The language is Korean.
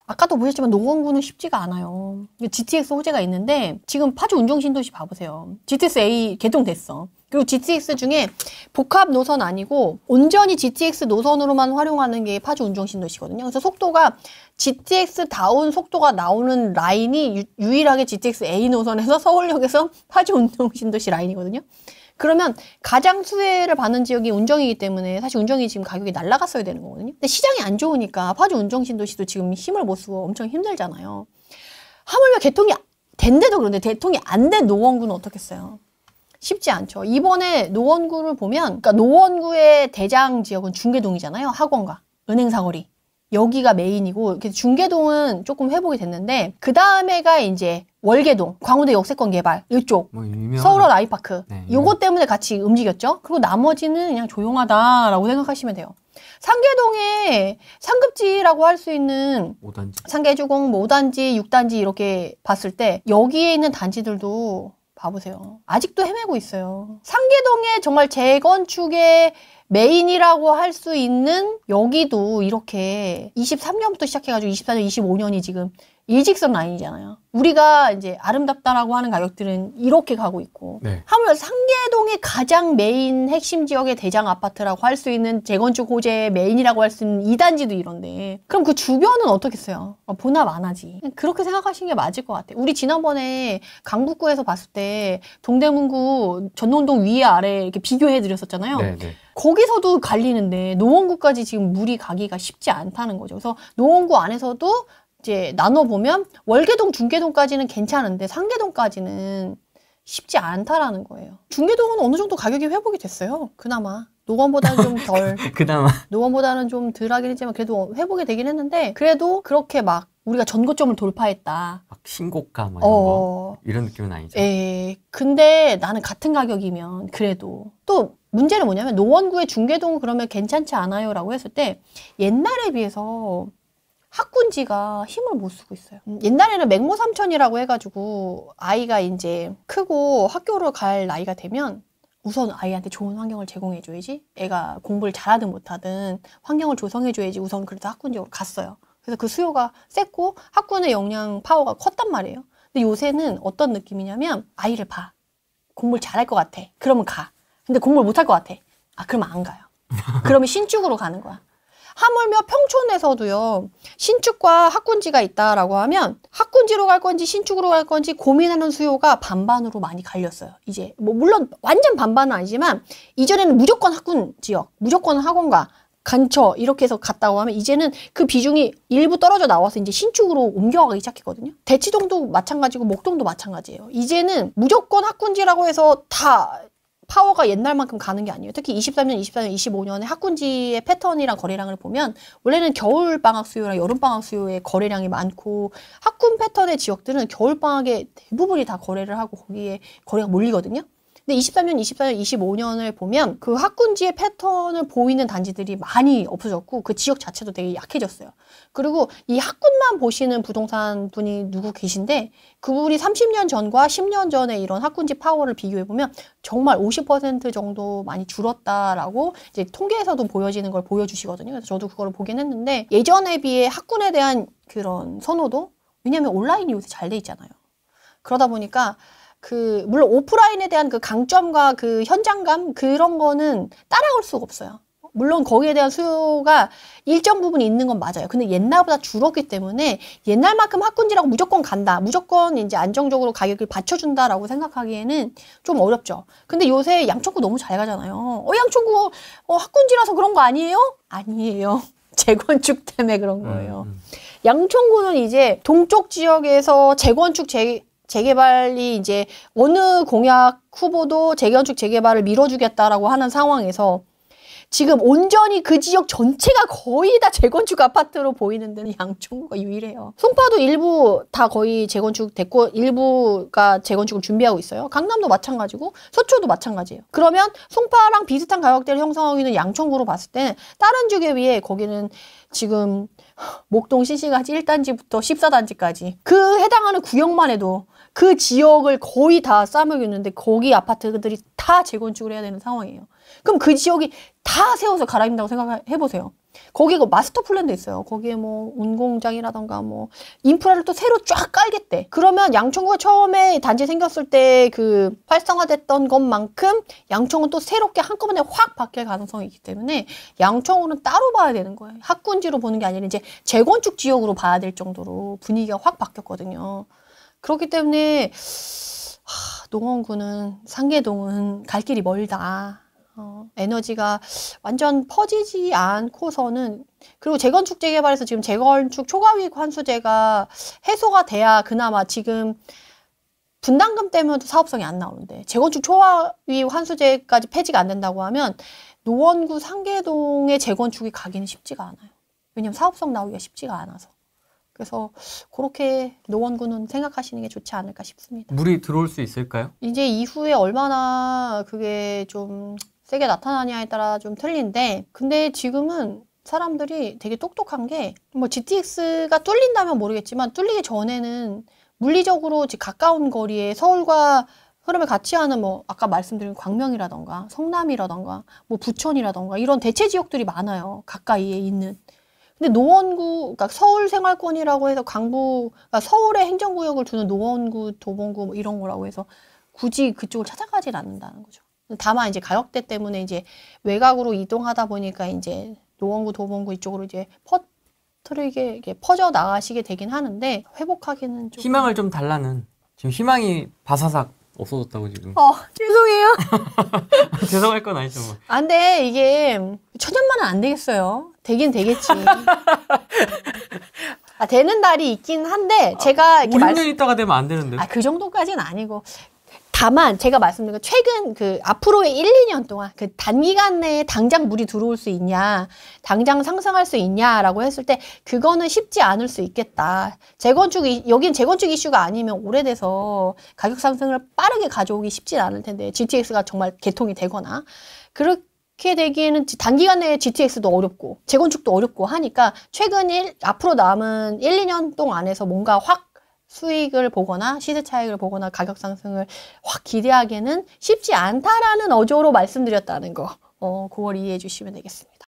아까도 보셨지만 노원구는 쉽지가 않아요. GTX 호재가 있는데 지금 파주 운정신도시 봐보세요. GTX A 개통됐어. 그리고 GTX 중에 복합 노선 아니고 온전히 GTX 노선으로만 활용하는 게 파주 운정신도시거든요. 그래서 속도가 GTX-다운 속도가 나오는 라인이 유일하게 GTX A 노선에서 서울역에서 파주 운정신도시 라인이거든요. 그러면 가장 수혜를 받는 지역이 운정이기 때문에 사실 운정이 지금 가격이 날아갔어야 되는 거거든요. 근데 시장이 안 좋으니까 파주 운정신도시도 지금 힘을 못 쓰고 엄청 힘들잖아요. 하물며 개통이 된데도 그런데 개통이 안 된 노원구는 어떻겠어요? 쉽지 않죠. 이번에 노원구를 보면, 그러니까 노원구의 대장 지역은 중계동이잖아요. 학원가, 은행사거리. 여기가 메인이고, 중계동은 조금 회복이 됐는데, 그 다음에가 이제 월계동, 광운대 역세권 개발, 이쪽, 서울원 아이파크. 네, 요거 때문에 같이 움직였죠. 그리고 나머지는 그냥 조용하다라고 생각하시면 돼요. 상계동에 상급지라고 할 수 있는 5단지. 상계주공, 5단지, 6단지 이렇게 봤을 때, 여기에 있는 단지들도 봐보세요. 아직도 헤매고 있어요. 상계동에 정말 재건축의 메인이라고 할 수 있는 여기도 이렇게 23년부터 시작해가지고 24년, 25년이 지금 일직선 라인이잖아요. 우리가 이제 아름답다라고 하는 가격들은 이렇게 가고 있고. 네. 하물며 상계동의 가장 메인 핵심 지역의 대장 아파트라고 할 수 있는 재건축 호재의 메인이라고 할 수 있는 2단지도 이런데. 그럼 그 주변은 어떻겠어요? 본합 안 하지. 그렇게 생각하시는 게 맞을 것 같아요. 우리 지난번에 강북구에서 봤을 때 동대문구 전농동 위에 아래 이렇게 비교해 드렸었잖아요. 네, 네. 거기서도 갈리는데 노원구까지 지금 물이 가기가 쉽지 않다는 거죠. 그래서 노원구 안에서도 이제 나눠보면 월계동, 중계동까지는 괜찮은데 상계동까지는 쉽지 않다라는 거예요. 중계동은 어느 정도 가격이 회복이 됐어요. 그나마. 노원보다는 좀 덜. 그나마. 노원보다는 좀 덜 하긴 했지만 그래도 회복이 되긴 했는데 그래도 그렇게 막 우리가 전고점을 돌파했다. 막 신고가 막 이런 거. 이런 느낌은 아니죠. 예. 근데 나는 같은 가격이면 그래도 또 문제는 뭐냐면 노원구의 중계동 그러면 괜찮지 않아요? 라고 했을 때 옛날에 비해서 학군지가 힘을 못 쓰고 있어요. 옛날에는 맹모 삼천이라고 해가지고 아이가 이제 크고 학교를 갈 나이가 되면 우선 아이한테 좋은 환경을 제공해줘야지 애가 공부를 잘하든 못하든 환경을 조성해줘야지 우선 그래서 학군지로 갔어요. 그래서 그 수요가 셌고 학군의 역량 파워가 컸단 말이에요. 근데 요새는 어떤 느낌이냐면 아이를 봐. 공부를 잘할 것 같아. 그러면 가. 근데 공부를 못할 것 같아. 아, 그러면 안 가요. 그러면 신축으로 가는 거야. 하물며 평촌에서도요. 신축과 학군지가 있다라고 하면 학군지로 갈 건지 신축으로 갈 건지 고민하는 수요가 반반으로 많이 갈렸어요. 이제 뭐 물론 완전 반반은 아니지만 이전에는 무조건 학군 지역, 무조건 학원가, 간처 이렇게 해서 갔다고 하면 이제는 그 비중이 일부 떨어져 나와서 이제 신축으로 옮겨가기 시작했거든요. 대치동도 마찬가지고 목동도 마찬가지예요. 이제는 무조건 학군지라고 해서 다 파워가 옛날만큼 가는 게 아니에요. 특히 23년, 24년, 25년에 학군지의 패턴이랑 거래량을 보면 원래는 겨울방학 수요랑 여름방학 수요의 거래량이 많고 학군 패턴의 지역들은 겨울방학에 대부분이 다 거래를 하고 거기에 거래가 몰리거든요. 근데 23년, 24년, 25년을 보면 그 학군지의 패턴을 보이는 단지들이 많이 없어졌고 그 지역 자체도 되게 약해졌어요. 그리고 이 학군만 보시는 부동산 분이 누구 계신데 그분이 30년 전과 10년 전에 이런 학군지 파워를 비교해보면 정말 50% 정도 많이 줄었다라고 이제 통계에서도 보여지는 걸 보여주시거든요. 그래서 저도 그걸 보긴 했는데 예전에 비해 학군에 대한 그런 선호도 왜냐하면 온라인이 요새 잘 돼 있잖아요. 그러다 보니까 물론 오프라인에 대한 그 강점과 그 현장감 그런 거는 따라올 수가 없어요. 물론 거기에 대한 수요가 일정 부분 있는 건 맞아요. 근데 옛날보다 줄었기 때문에 옛날만큼 학군지라고 무조건 간다. 무조건 이제 안정적으로 가격을 받쳐준다라고 생각하기에는 좀 어렵죠. 근데 요새 양천구 너무 잘 가잖아요. 양천구 학군지라서 그런 거 아니에요? 아니에요. 재건축 때문에 그런 거예요. 양천구는 이제 동쪽 지역에서 재건축 재개발이 이제 어느 공약 후보도 재건축 재개발을 밀어주겠다라고 하는 상황에서 지금 온전히 그 지역 전체가 거의 다 재건축 아파트로 보이는 데는 양천구가 유일해요. 송파도 일부 다 거의 재건축 됐고 일부가 재건축을 준비하고 있어요. 강남도 마찬가지고 서초도 마찬가지예요. 그러면 송파랑 비슷한 가격대를 형성하고 있는 양천구로 봤을 때는 다른 지역에 비해 거기는 지금 목동 시시가지 1단지부터 14단지까지 그 해당하는 구역만 해도 그 지역을 거의 다 싸매고 있는데 거기 아파트들이 다 재건축을 해야 되는 상황이에요. 그럼 그 지역이 다 세워서 갈아입는다고 생각해보세요. 거기에 마스터 플랜도 있어요. 거기에 뭐 운공장이라던가 뭐 인프라를 또 새로 쫙 깔겠대. 그러면 양천구가 처음에 단지 생겼을 때 그 활성화됐던 것만큼 양천구는 또 새롭게 한꺼번에 확 바뀔 가능성이 있기 때문에 양천구는 따로 봐야 되는 거예요. 학군지로 보는 게 아니라 이제 재건축 지역으로 봐야 될 정도로 분위기가 확 바뀌었거든요. 그렇기 때문에 노원구는 상계동은 갈 길이 멀다. 에너지가 완전 퍼지지 않고서는, 그리고 재건축 재개발에서 지금 재건축 초과이익 환수제가 해소가 돼야 그나마, 지금 분담금 때문에 사업성이 안 나오는데 재건축 초과이익 환수제까지 폐지가 안 된다고 하면 노원구 상계동의 재건축이 가기는 쉽지가 않아요. 왜냐면 사업성 나오기가 쉽지가 않아서. 그래서 그렇게 노원구는 생각하시는 게 좋지 않을까 싶습니다. 물이 들어올 수 있을까요? 이제 이후에 얼마나 그게 좀 세게 나타나냐에 따라 좀 틀린데, 근데 지금은 사람들이 되게 똑똑한 게, 뭐 GTX가 뚫린다면 모르겠지만 뚫리기 전에는 물리적으로 가까운 거리에 서울과 흐름을 같이 하는, 뭐 아까 말씀드린 광명이라던가 성남이라던가 뭐 부천이라던가 이런 대체 지역들이 많아요. 가까이에 있는. 근데 노원구, 그러니까 서울 생활권이라고 해서 강북, 그러니까 서울의 행정구역을 두는 노원구, 도봉구 뭐 이런 거라고 해서 굳이 그쪽을 찾아가진 않는다는 거죠. 다만 이제 가격대 때문에 이제 외곽으로 이동하다 보니까 이제 노원구, 도봉구 이쪽으로 이제 퍼뜨리게 퍼져 나가시게 되긴 하는데, 회복하기는 좀 희망을 좀 달라는, 지금 희망이 바사삭 없어졌다고 지금. 죄송해요. 죄송할 건 아니죠 뭐. 근데 이게 천년만은 안 되겠어요. 되긴 되겠지. 되는 날이 있긴 한데, 제가 5, 6년 있다가 되면 안 되는데. 그 정도까지는 아니고, 다만 제가 말씀드린 거, 최근 그 앞으로의 1, 2년 동안 그 단기간 내에 당장 물이 들어올 수 있냐, 당장 상승할 수 있냐라고 했을 때 그거는 쉽지 않을 수 있겠다. 여긴 재건축 이슈가 아니면 오래돼서 가격 상승을 빠르게 가져오기 쉽진 않을 텐데, GTX가 정말 개통이 되거나 그렇게 되기에는 단기간 내에 GTX도 어렵고 재건축도 어렵고 하니까, 앞으로 남은 1, 2년 동안 안에서 뭔가 확 수익을 보거나 시세 차익을 보거나 가격 상승을 확 기대하기에는 쉽지 않다라는 어조로 말씀드렸다는 거, 그걸 이해해 주시면 되겠습니다.